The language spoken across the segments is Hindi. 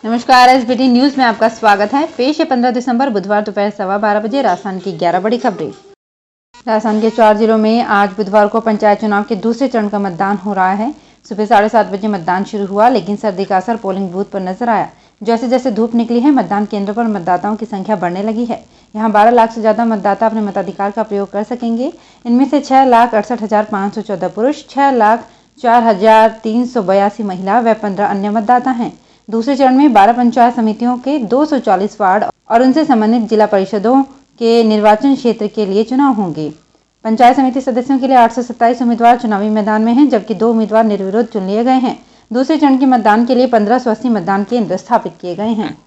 नमस्कार, एसबीटी न्यूज में आपका स्वागत है। पेश है 15 दिसंबर बुधवार दोपहर 12:15 बजे राजस्थान की 11 बड़ी खबरें। राजस्थान के 4 जिलों में आज बुधवार को पंचायत चुनाव के दूसरे चरण का मतदान हो रहा है। सुबह 7:30 बजे मतदान शुरू हुआ, लेकिन सर्दी का असर पोलिंग बूथ पर नजर आया। जैसे जैसे धूप निकली है, मतदान केंद्रों पर मतदाताओं की संख्या बढ़ने लगी है। यहाँ 12 लाख से ज्यादा मतदाता अपने मताधिकार का प्रयोग कर सकेंगे। इनमें से 6,68,514 पुरुष, 6,04,382 महिला व 15 अन्य मतदाता हैं। दूसरे चरण में 12 पंचायत समितियों के 240 वार्ड और उनसे संबंधित जिला परिषदों के निर्वाचन क्षेत्र के लिए चुनाव होंगे। पंचायत समिति सदस्यों के लिए 827 उम्मीदवार चुनावी मैदान में हैं, जबकि 2 उम्मीदवार निर्विरोध चुन लिए गए हैं। दूसरे चरण के मतदान के लिए 1580 मतदान केंद्र स्थापित किए गए हैं।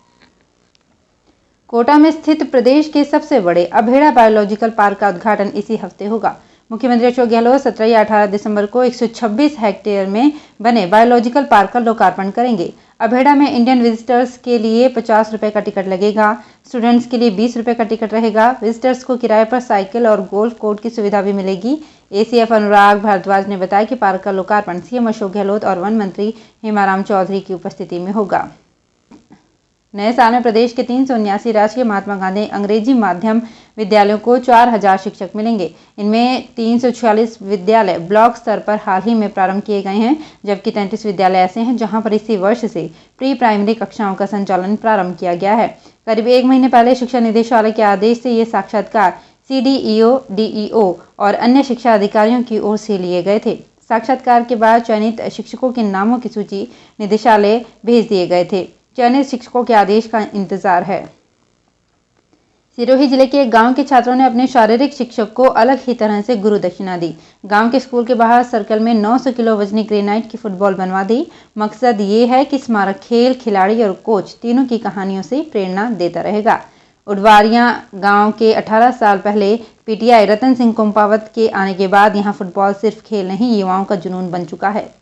कोटा में स्थित प्रदेश के सबसे बड़े अभेड़ा बायोलॉजिकल पार्क का उद्घाटन इसी हफ्ते होगा। मुख्यमंत्री अशोक गहलोत 17 या 18 दिसंबर को 126 हेक्टेयर में बने बायोलॉजिकल पार्क का लोकार्पण करेंगे। अभेड़ा में इंडियन विजिटर्स के लिए 50 रुपए का टिकट लगेगा। स्टूडेंट्स के लिए 20 रुपए का टिकट रहेगा। विजिटर्स को किराए पर साइकिल और गोल्फ कोर्ट की सुविधा भी मिलेगी। एसीएफ अनुराग भारद्वाज ने बताया कि पार्क का लोकार्पण सीएम अशोक गहलोत और वन मंत्री हेमाराम चौधरी की उपस्थिति में होगा। नए साल में प्रदेश के 379 राजकीय महात्मा गांधी अंग्रेजी माध्यम विद्यालयों को 4000 शिक्षक मिलेंगे। इनमें 346 विद्यालय ब्लॉक स्तर पर हाल ही में प्रारंभ किए गए हैं, जबकि 33 विद्यालय ऐसे हैं जहां पर इसी वर्ष से प्री प्राइमरी कक्षाओं का संचालन प्रारंभ किया गया है। करीब 1 महीने पहले शिक्षा निदेशालय के आदेश से ये साक्षात्कार CDEO, DEO और अन्य शिक्षा अधिकारियों की ओर से लिए गए थे। साक्षात्कार के बाद चयनित शिक्षकों के नामों की सूची निदेशालय भेज दिए गए थे। चयनित शिक्षकों के आदेश का इंतजार है। सिरोही जिले के एक गांव के छात्रों ने अपने शारीरिक शिक्षक को अलग ही तरह से गुरु दक्षिणा दी। गांव के स्कूल के बाहर सर्कल में 900 किलो वजनी ग्रेनाइट की फुटबॉल बनवा दी। मकसद ये है कि स्मारक खेल, खिलाड़ी और कोच तीनों की कहानियों से प्रेरणा देता रहेगा। उडवारियां गांव के 18 साल पहले PTI रतन सिंह कुंपावत के आने के बाद यहां फुटबॉल सिर्फ खेल नहीं, युवाओं का जुनून बन चुका है।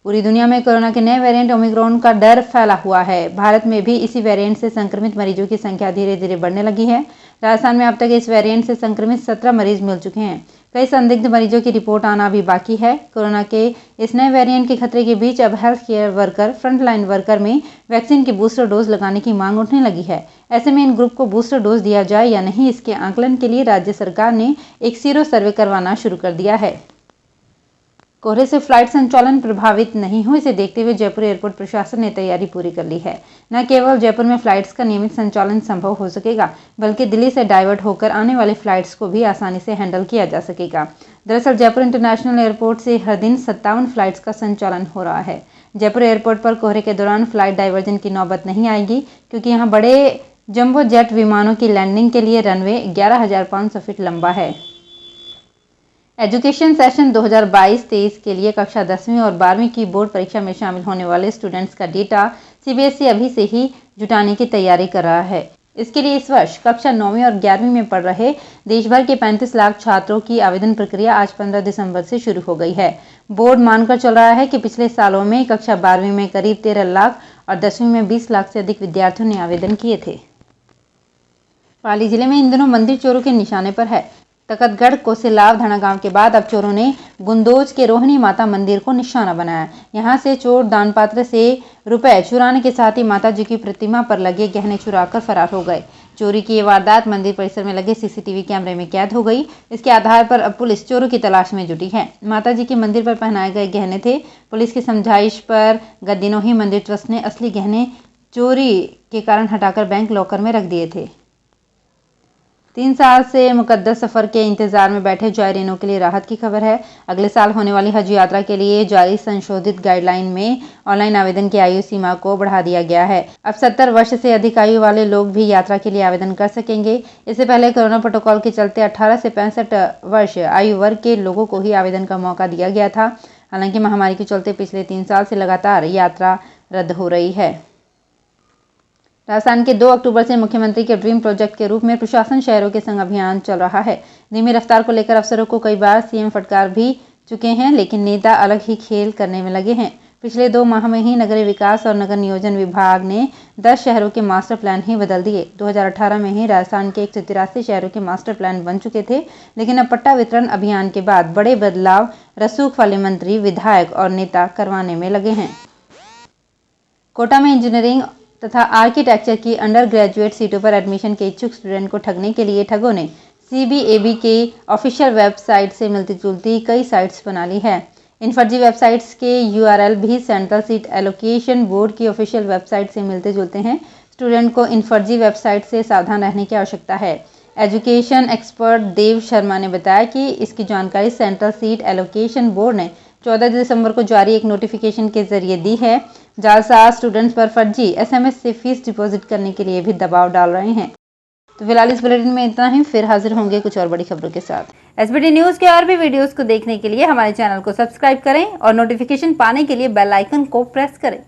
पूरी दुनिया में कोरोना के नए वेरिएंट ओमिक्रॉन का डर फैला हुआ है। भारत में भी इसी वेरिएंट से संक्रमित मरीजों की संख्या धीरे धीरे बढ़ने लगी है। राजस्थान में अब तक इस वेरिएंट से संक्रमित 17 मरीज मिल चुके हैं। कई संदिग्ध मरीजों की रिपोर्ट आना भी बाकी है। कोरोना के इस नए वेरिएंट के खतरे के बीच अब health care worker, frontline worker में वैक्सीन की बूस्टर डोज लगाने की मांग उठने लगी है। ऐसे में इन ग्रुप को बूस्टर डोज दिया जाए या नहीं, इसके आकलन के लिए राज्य सरकार ने एक सीरो सर्वे करवाना शुरू कर दिया है। कोहरे से फ्लाइट संचालन प्रभावित नहीं हो, इसे देखते हुए जयपुर एयरपोर्ट प्रशासन ने तैयारी पूरी कर ली है। न केवल जयपुर में फ्लाइट्स का नियमित संचालन संभव हो सकेगा, बल्कि दिल्ली से डाइवर्ट होकर आने वाले फ्लाइट्स को भी आसानी से हैंडल किया जा सकेगा। दरअसल जयपुर इंटरनेशनल एयरपोर्ट से हर दिन 57 फ्लाइट्स का संचालन हो रहा है। जयपुर एयरपोर्ट पर कोहरे के दौरान फ्लाइट डाइवर्जन की नौबत नहीं आएगी, क्योंकि यहाँ बड़े जंबो जेट विमानों की लैंडिंग के लिए रनवे 11,500 फीट लंबा है। एजुकेशन सेशन 2022-23 के लिए कक्षा 10वीं और 12वीं की बोर्ड परीक्षा में शामिल होने वाले स्टूडेंट्स का डेटा CBSE अभी से ही जुटाने की तैयारी कर रहा है। इसके लिए इस वर्ष कक्षा 9वीं और 11वीं में पढ़ रहे देश भर के 35 लाख छात्रों की आवेदन प्रक्रिया आज 15 दिसंबर से शुरू हो गई है। बोर्ड मानकर चल रहा है कि पिछले सालों में कक्षा 12वीं में करीब 13 लाख और 10वीं में 20 लाख से अधिक विद्यार्थियों ने आवेदन किए थे। पाली जिले में इन दिनों मंदिर चोरों के निशाने पर है। तकतगढ़, कोसेलाव, धना गांव के बाद अब चोरों ने गुंदोज के रोहिणी माता मंदिर को निशाना बनाया। यहां से चोर दान पात्र से रुपए चुराने के साथ ही माता जी की प्रतिमा पर लगे गहने चुराकर फरार हो गए। चोरी की ये वारदात मंदिर परिसर में लगे CCTV कैमरे में कैद हो गई। इसके आधार पर अब पुलिस चोरों की तलाश में जुटी है। माता जी के मंदिर पर पहनाए गए गहने थे। पुलिस की समझाइश पर गत दिनों ही मंदिर ट्रस्ट ने असली गहने चोरी के कारण हटाकर बैंक लॉकर में रख दिए थे। 3 साल से मुकद्दस सफर के इंतजार में बैठे जायरीनों के लिए राहत की खबर है। अगले साल होने वाली हज यात्रा के लिए जारी संशोधित गाइडलाइन में ऑनलाइन आवेदन की आयु सीमा को बढ़ा दिया गया है। अब 70 वर्ष से अधिक आयु वाले लोग भी यात्रा के लिए आवेदन कर सकेंगे। इससे पहले कोरोना प्रोटोकॉल के चलते 18 से 65 वर्ष आयु वर्ग के लोगों को ही आवेदन का मौका दिया गया था। हालांकि महामारी के चलते पिछले 3 साल से लगातार यात्रा रद्द हो रही है। राजस्थान के 2 अक्टूबर से मुख्यमंत्री के ड्रीम प्रोजेक्ट के रूप में प्रशासन शहरों के संग अभियान चल रहा है। धीमी रफ्तार को लेकर अफसरों को कई बार CM फटकार भी चुके हैं, लेकिन नेता अलग ही खेल करने में लगे हैं। पिछले 2 माह में ही नगरीय विकास और नगर नियोजन विभाग ने 10 शहरों के मास्टर प्लान ही बदल दिए। 2018 में ही राजस्थान के 183 शहरों के मास्टर प्लान बन चुके थे, लेकिन अब पट्टा वितरण अभियान के बाद बड़े बदलाव रसूख वाले मंत्री, विधायक और नेता करवाने में लगे हैं। कोटा में इंजीनियरिंग तथा आर्किटेक्चर की अंडर ग्रेजुएट सीटों पर एडमिशन के इच्छुक स्टूडेंट को ठगने के लिए ठगों ने CBAB के ऑफिशियल वेबसाइट से मिलती जुलती कई साइट्स बना ली है। इन फर्जी वेबसाइट्स के URL भी सेंट्रल सीट एलोकेशन बोर्ड की ऑफिशियल वेबसाइट से मिलते जुलते हैं। स्टूडेंट को इन फर्जी वेबसाइट से सावधान रहने की आवश्यकता है। एजुकेशन एक्सपर्ट देव शर्मा ने बताया कि इसकी जानकारी सेंट्रल सीट एलोकेशन बोर्ड ने 14 दिसंबर को जारी एक नोटिफिकेशन के जरिए दी है। जालसाज स्टूडेंट्स पर फर्जी SMS से फीस डिपॉजिट करने के लिए भी दबाव डाल रहे हैं। तो फिलहाल इस बुलेटिन में इतना ही, फिर हाजिर होंगे कुछ और बड़ी खबरों के साथ। SBT न्यूज़ के और भी वीडियोस को देखने के लिए हमारे चैनल को सब्सक्राइब करें और नोटिफिकेशन पाने के लिए बेल आइकन को प्रेस करें।